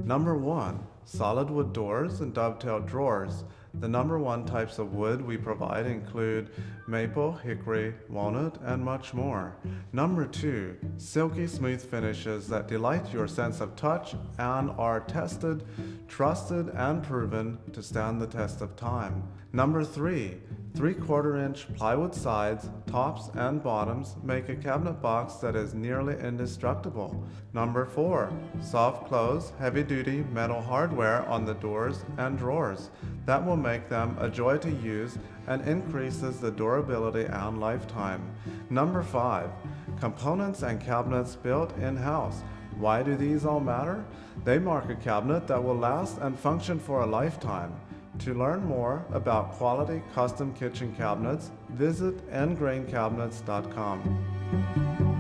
Number 1. Solid wood doors and dovetail drawers. The number 1 types of wood we provide include maple, hickory, walnut, and much more. Number 2. Silky smooth finishes that delight your sense of touch and are tested, trusted, and proven to stand the test of time. Number 3. 3/4-inch plywood sides, tops, and bottoms make a cabinet box that is nearly indestructible. Number 4. Soft close, heavy-duty metal hardware on the doors and drawers that will make them a joy to use and increases the durability and lifetime. Number 5. Components and cabinets built in-house. Why do these all matter? They mark a cabinet that will last and function for a lifetime. To learn more about quality custom kitchen cabinets, visit ngraincabinets.com.